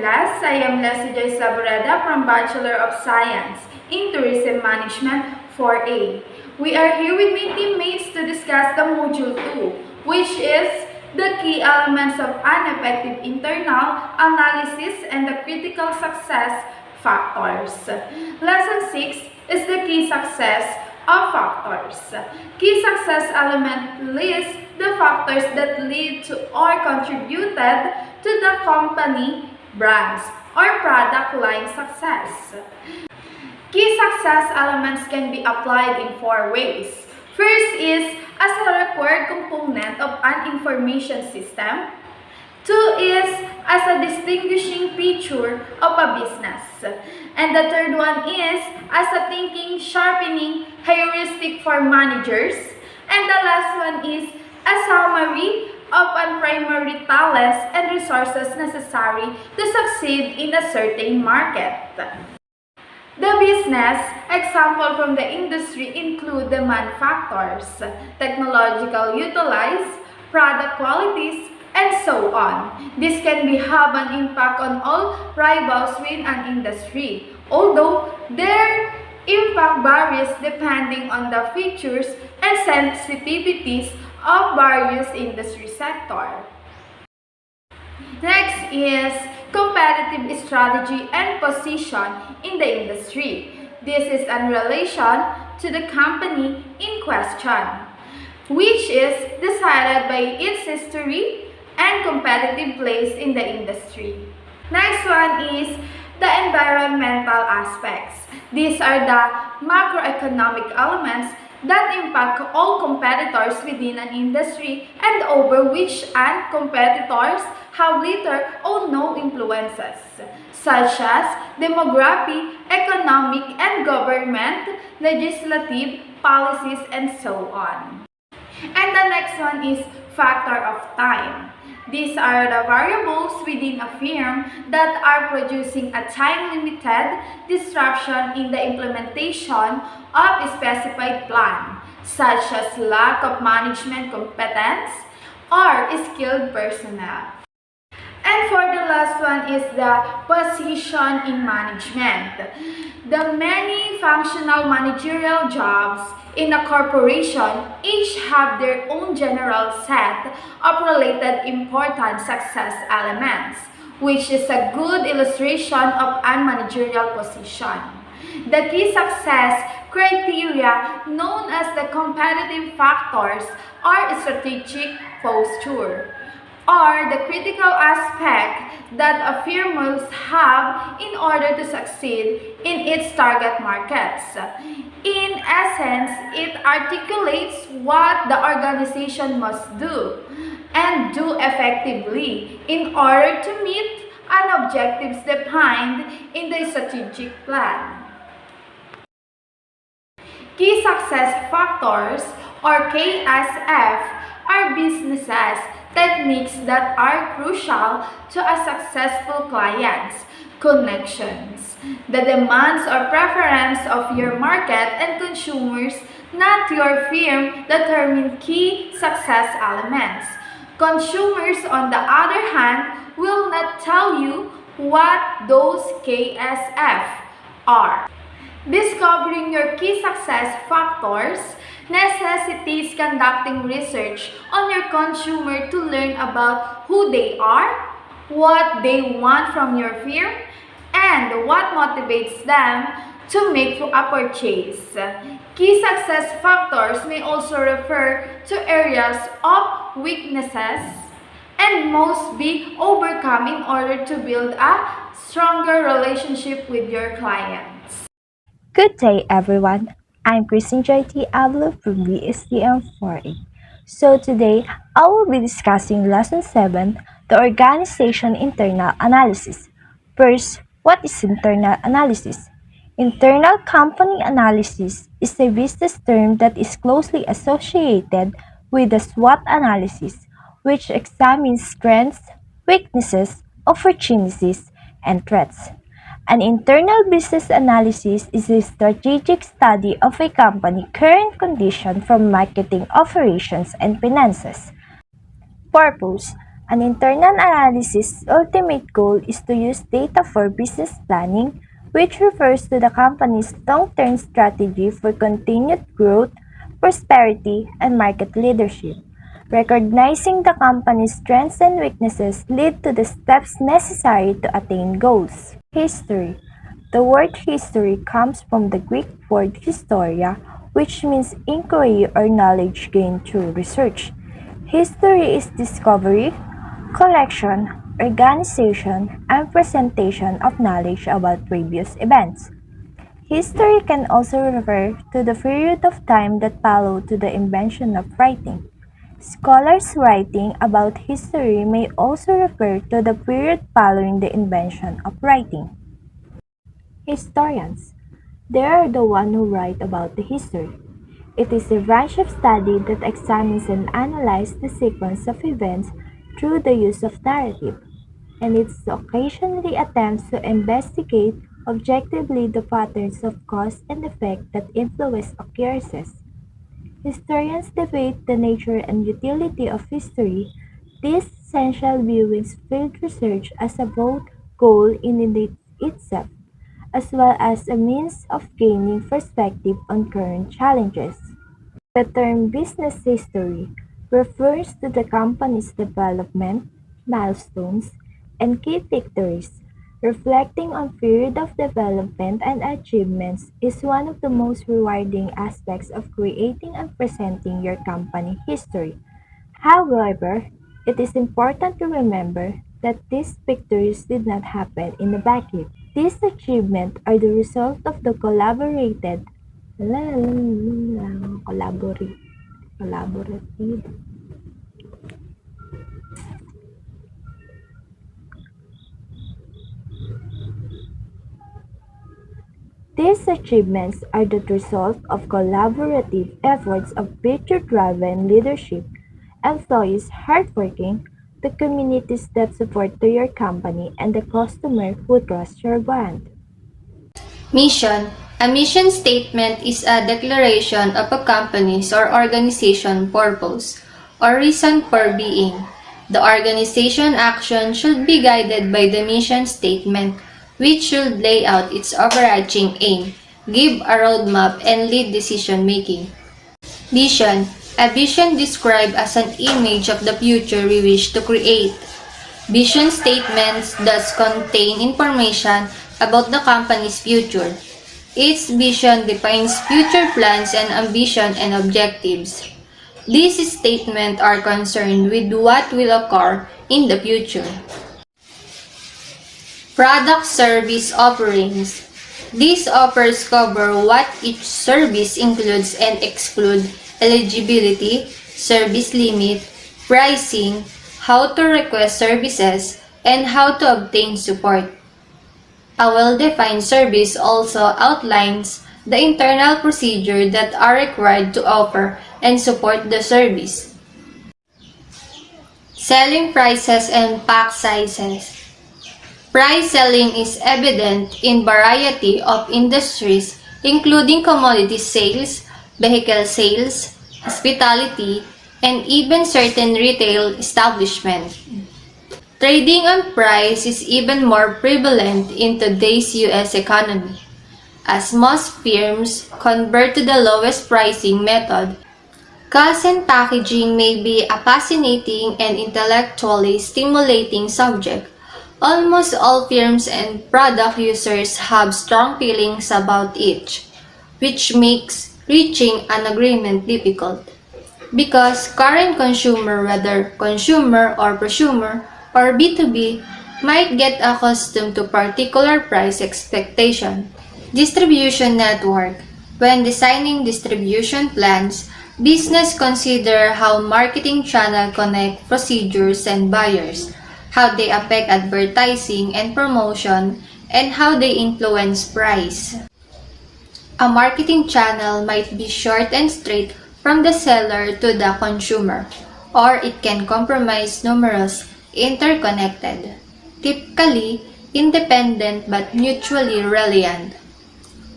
class, I am Lezlie Joyce Laboreda from Bachelor of Science in Tourism Management 4A. We are here with my teammates to discuss the Module 2, which is the key elements of an effective internal analysis and the critical success factors. Lesson 6 is the key success of factors. Key success element lists the factors that lead to or contributed to the company, brands, or product line success. Key success elements can be applied in 4 ways. First is as a required component of an information system. 2 is as a distinguishing feature of a business. And the third one is as a thinking sharpening heuristic for managers. And the last one is a summary of primary talents and resources necessary to succeed in a certain market. The business example from the industry include demand factors, technological utilize, product qualities, and so on. This can have an impact on all rivals within an industry, although their impact varies depending on the features and sensitivities of various industry sectors. Next is competitive strategy and position in the industry. This is in relation to the company in question, which is decided by its history and competitive place in the industry. Next one is the environmental aspects. These are the macroeconomic elements that impact all competitors within an industry and over which competitors have little or no influences, such as demography, economic and government, legislative, policies, and so on. And the next one is factor of time. These are the variables within a firm that are producing a time-limited disruption in the implementation of a specified plan, such as lack of management competence or skilled personnel. And for the last one is the position in management. The many functional managerial jobs in a corporation each have their own general set of related important success elements, which is a good illustration of a managerial position. The key success criteria known as the competitive factors are strategic posture, or the critical aspect that a firm must have in order to succeed in its target markets. In essence, it articulates what the organization must do and do effectively in order to meet an objectives defined in the strategic plan. Key success factors, or KSF, are businesses techniques that are crucial to a successful client's connections, the demands or preference of your market and consumers, not your firm, determine key success elements. Consumers, on the other hand, will not tell you what those KSF are. Discovering your key success factors necessitates conducting research on your consumer to learn about who they are, what they want from your firm, and what motivates them to make a purchase. Key success factors may also refer to areas of weaknesses and must be overcome in order to build a stronger relationship with your clients. Good day, everyone. I'm Christine J.T. ABLA from BSTM 4A. So today, I will be discussing Lesson 7, the Organization Internal Analysis. First, what is internal analysis? Internal company analysis is a business term that is closely associated with the SWOT analysis, which examines strengths, weaknesses, opportunities, and threats. An internal business analysis is a strategic study of a company's current condition from marketing, operations, and finances. Purpose: An internal analysis' ultimate goal is to use data for business planning, which refers to the company's long-term strategy for continued growth, prosperity, and market leadership. Recognizing the company's strengths and weaknesses lead to the steps necessary to attain goals. History. The word history comes from the Greek word historia, which means inquiry or knowledge gained through research. History is discovery, collection, organization, and presentation of knowledge about previous events. History can also refer to the period of time that followed to the invention of writing. Scholars writing about history may also refer to the period following the invention of writing. Historians. They are the ones who write about the history. It is a branch of study that examines and analyzes the sequence of events through the use of narrative, and it occasionally attempts to investigate objectively the patterns of cause and effect that influence occurrences. Historians debate the nature and utility of history. This essential viewings field research as a both goal in itself, as well as a means of gaining perspective on current challenges. The term business history refers to the company's development, milestones, and key victories. Reflecting on period of development and achievements is one of the most rewarding aspects of creating and presenting your company history. However, it is important to remember that these victories did not happen in a vacuum. These achievements are the result of the collaborative These achievements are the result of collaborative efforts of future-driven leadership, employees hardworking, the communities that support to your company, and the customer who trust your brand. Mission. A mission statement is a declaration of a company's or organization purpose or reason for being. The organization action should be guided by the mission statement, which should lay out its overarching aim, give a roadmap, and lead decision-making. Vision. A vision described as an image of the future we wish to create. Vision statements thus contain information about the company's future. Its vision defines future plans and ambition and objectives. These statements are concerned with what will occur in the future. Product service offerings. These offers cover what each service includes and excludes eligibility, service limit, pricing, how to request services, and how to obtain support. A well-defined service also outlines the internal procedures that are required to offer and support the service. Selling prices and pack sizes. Price selling is evident in variety of industries including commodity sales, vehicle sales, hospitality, and even certain retail establishments. Trading on price is even more prevalent in today's U.S. economy, as most firms convert to the lowest pricing method. Cost and packaging may be a fascinating and intellectually stimulating subject. Almost all firms and product users have strong feelings about each, which makes reaching an agreement difficult. Because current consumer, whether consumer or prosumer, or B2B, might get accustomed to particular price expectation. Distribution network. When designing distribution plans, business consider how marketing channel connect procedures and buyers, how they affect advertising and promotion, and how they influence price. A marketing channel might be short and straight from the seller to the consumer, or it can comprise numerous interconnected, typically independent but mutually reliant,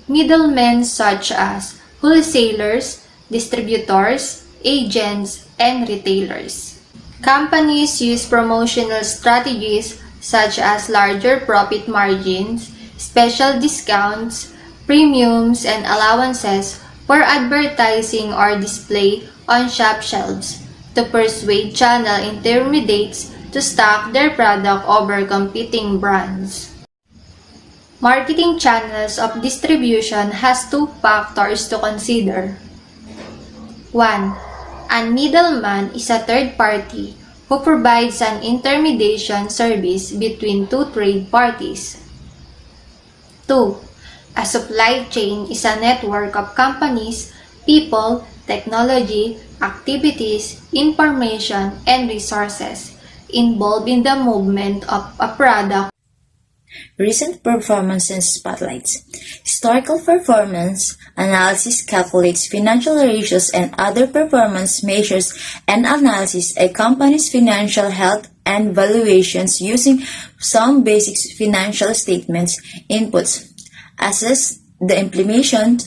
middlemen such as wholesalers, distributors, agents, and retailers. Companies use promotional strategies such as larger profit margins, special discounts, premiums, and allowances for advertising or display on shop shelves to persuade channel intermediates to stock their product over competing brands. Marketing channels of distribution has two factors to consider. 1. A middleman is a third party who provides an intermediation service between two trade parties. 2. A supply chain is a network of companies, people, technology, activities, information, and resources involved in the movement of a product. Recent performance and spotlights. Historical performance analysis calculates financial ratios and other performance measures and analyzes a company's financial health and valuations using some basic financial statements inputs. Assess the implementation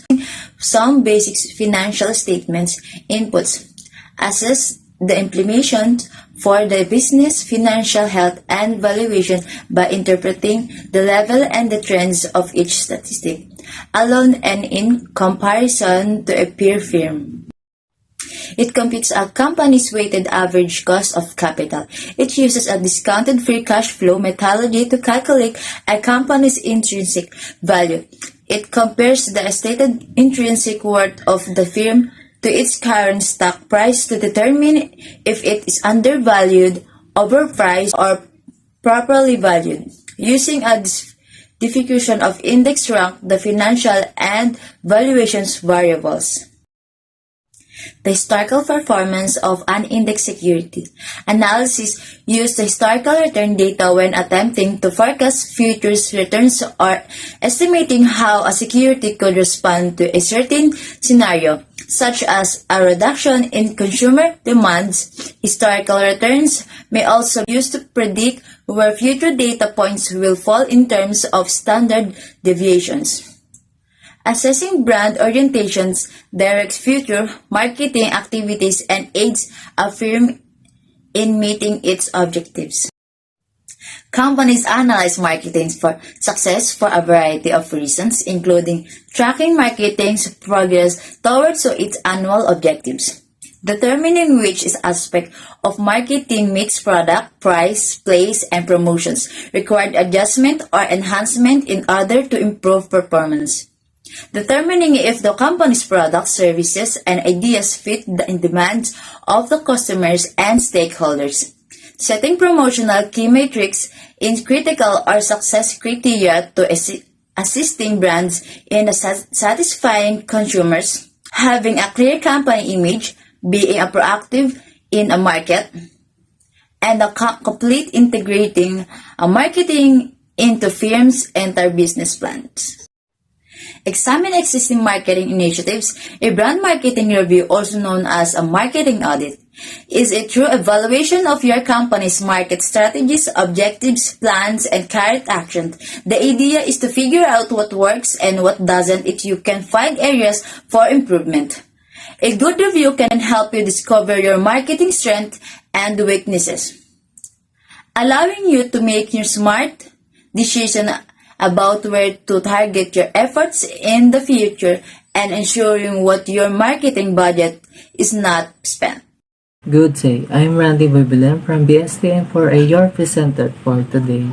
some basic financial statements inputs. Assess the implementation for the business financial health and valuation by interpreting the level and the trends of each statistic, alone and in comparison to a peer firm. It computes a company's weighted average cost of capital. It uses a discounted free cash flow methodology to calculate a company's intrinsic value. It compares the stated intrinsic worth of the firm to its current stock price to determine if it is undervalued, overpriced, or properly valued. Using a diffusion of index rank the financial and valuations variables. The historical performance of an index security. Analysis uses the historical return data when attempting to forecast future returns or estimating how a security could respond to a certain scenario, such as a reduction in consumer demands. Historical returns may also be used to predict where future data points will fall in terms of standard deviations. Assessing brand orientations directs future marketing activities and aids a firm in meeting its objectives. Companies analyze marketing for success for a variety of reasons, including tracking marketing's progress towards its annual objectives, determining which aspect of marketing mix product, price, place, and promotions required adjustment or enhancement in order to improve performance, determining if the company's products, services, and ideas fit the demands of the customers and stakeholders, setting promotional key metrics in critical or success criteria to assisting brands in satisfying consumers, having a clear company image, being a proactive in a market, and a complete integrating a marketing into firms' entire business plans. Examine existing marketing initiatives. A brand marketing review, also known as a marketing audit, is a true evaluation of your company's market strategies, objectives, plans, and current actions. The idea is to figure out what works and what doesn't if you can find areas for improvement. A good review can help you discover your marketing strengths and weaknesses, allowing you to make your smart decision about where to target your efforts in the future and ensuring what your marketing budget is not spent. Good day, I'm Randy BELEN from BSTM4A, your presenter for today.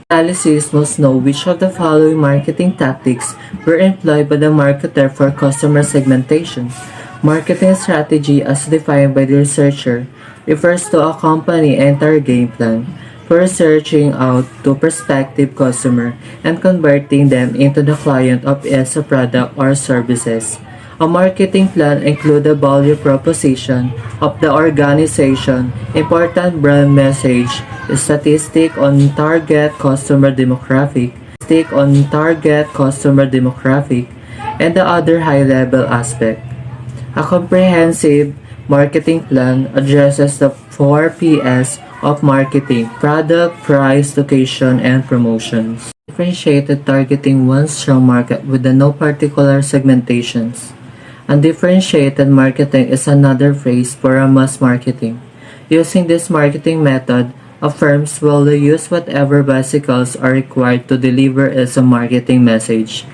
Analysis must know which of the following marketing tactics were employed by the marketer for customer segmentation. Marketing strategy, as defined by the researcher, refers to a company's entire game plan for researching out to prospective customer and converting them into the client of its product or services. A marketing plan includes the value proposition of the organization, important brand message, statistic on target customer demographic, and the other high-level aspect. A comprehensive marketing plan addresses the 4 Ps of marketing: product, price, location, and promotions. Differentiated targeting one strong market with no particular segmentations. Undifferentiated marketing is another phrase for a mass marketing. Using this marketing method, firms will use whatever bicycles are required to deliver as a marketing message.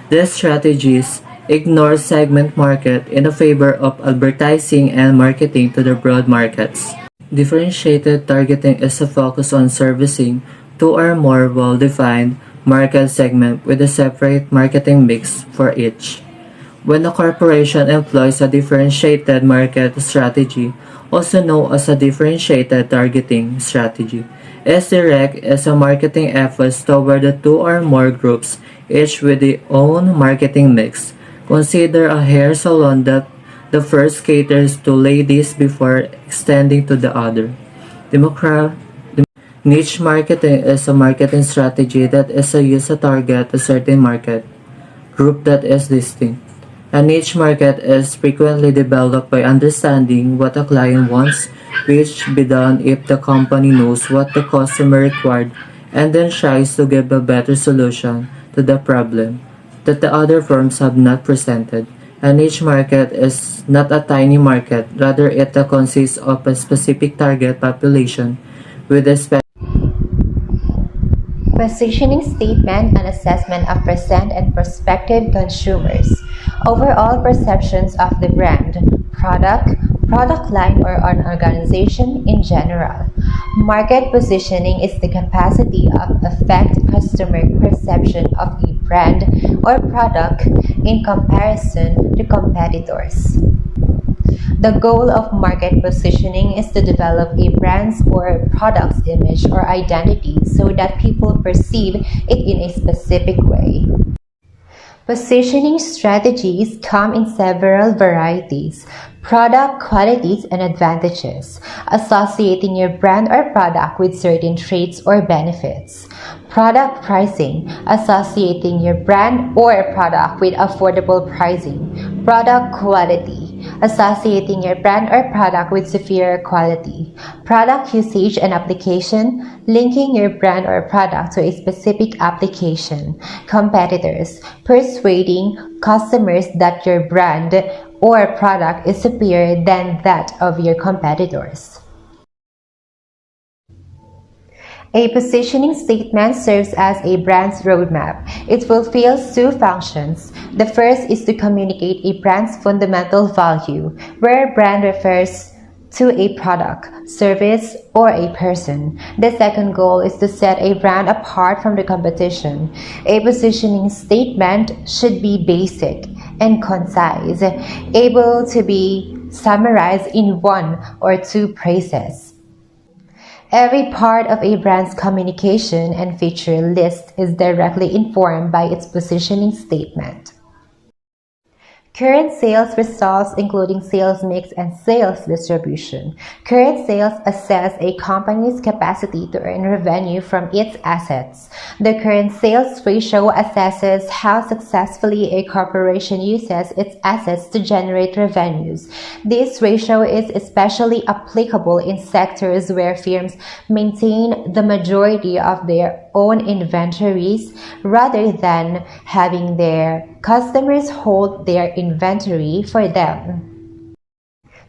These strategies ignore segment market in favor of advertising and marketing to the broad markets. Differentiated targeting is a focus on servicing two or more well-defined market segments with a separate marketing mix for each. When a corporation employs a differentiated market strategy, also known as a differentiated targeting strategy, its direct is a marketing efforts toward the two or more groups, each with their own marketing mix. Consider a hair salon that the first caters to ladies before extending to the other. Niche marketing is a marketing strategy that is used to target a certain market group that is distinct. A niche market is frequently developed by understanding what a client wants, which be done if the company knows what the customer required and then tries to give a better solution to the problem that the other firms have not presented. A niche market is not a tiny market, rather it consists of a specific target population with a Positioning statement and assessment of present and prospective consumers. Overall perceptions of the brand, product line, or an organization in general. Market positioning is the capacity of affect customer perception of a brand or product in comparison to competitors. The goal of market positioning is to develop a brand's or product's image or identity so that people perceive it in a specific way. Positioning strategies come in several varieties: product qualities and advantages, associating your brand or product with certain traits or benefits; product pricing, associating your brand or product with affordable pricing; product quality, associating your brand or product with superior quality; product usage and application, linking your brand or product to a specific application; competitors, persuading customers that your brand or product is superior than that of your competitors. A positioning statement serves as a brand's roadmap. It fulfills two functions. The first is to communicate a brand's fundamental value, where brand refers to a product, service, or a person. The second goal is to set a brand apart from the competition. A positioning statement should be basic and concise, able to be summarized in one or two phrases. Every part of a brand's communication and feature list is directly informed by its positioning statement. Current sales results, including sales mix and sales distribution. Current sales assess a company's capacity to earn revenue from its assets. The current sales ratio assesses how successfully a corporation uses its assets to generate revenues. This ratio is especially applicable in sectors where firms maintain the majority of their own inventories rather than having their customers hold their inventory for them.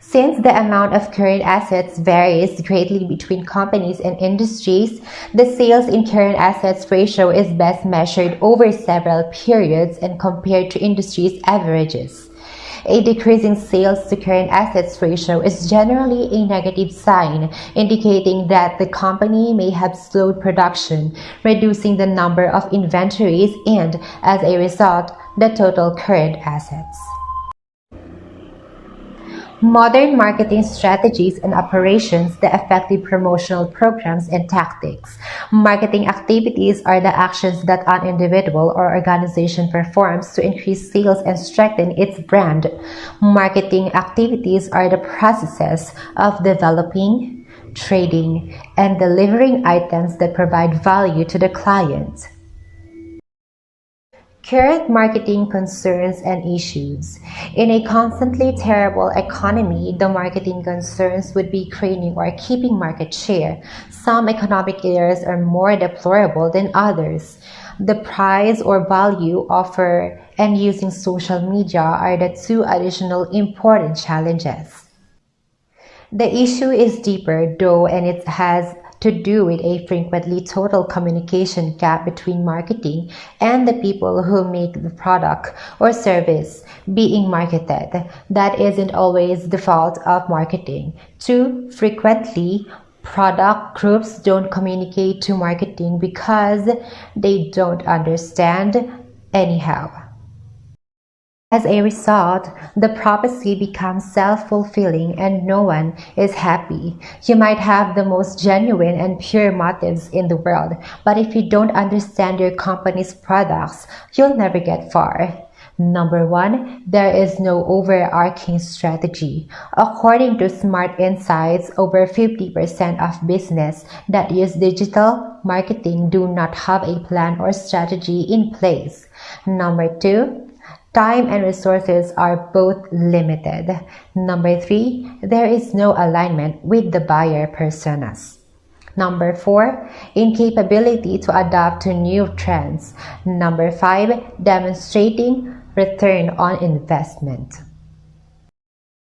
Since the amount of current assets varies greatly between companies and industries, the sales in current assets ratio is best measured over several periods and compared to industry's averages. A decreasing sales to current assets ratio is generally a negative sign, indicating that the company may have slowed production, reducing the number of inventories and, as a result, the total current assets. Modern marketing strategies and operations, the effective promotional programs and tactics. Marketing activities are the actions that an individual or organization performs to increase sales and strengthen its brand. Marketing activities are the processes of developing, trading, and delivering items that provide value to the client. Current marketing concerns and issues. In a constantly terrible economy, the marketing concerns would be gaining or keeping market share. Some economic areas are more deplorable than others. The price or value offer and using social media are the two additional important challenges. The issue is deeper, though, and it has to do with a frequently total communication gap between marketing and the people who make the product or service being marketed. That isn't always the fault of marketing. Too frequently, product groups don't communicate to marketing because they don't understand anyhow. As a result, the prophecy becomes self-fulfilling and no one is happy. You might have the most genuine and pure motives in the world, but if you don't understand your company's products, you'll never get far. Number 1, there is no overarching strategy. According to Smart Insights, over 50% of business that use digital marketing do not have a plan or strategy in place. Number 2, time and resources are both limited. Number 3, there is no alignment with the buyer personas. Number 4, incapability to adapt to new trends. Number 5, demonstrating return on investment.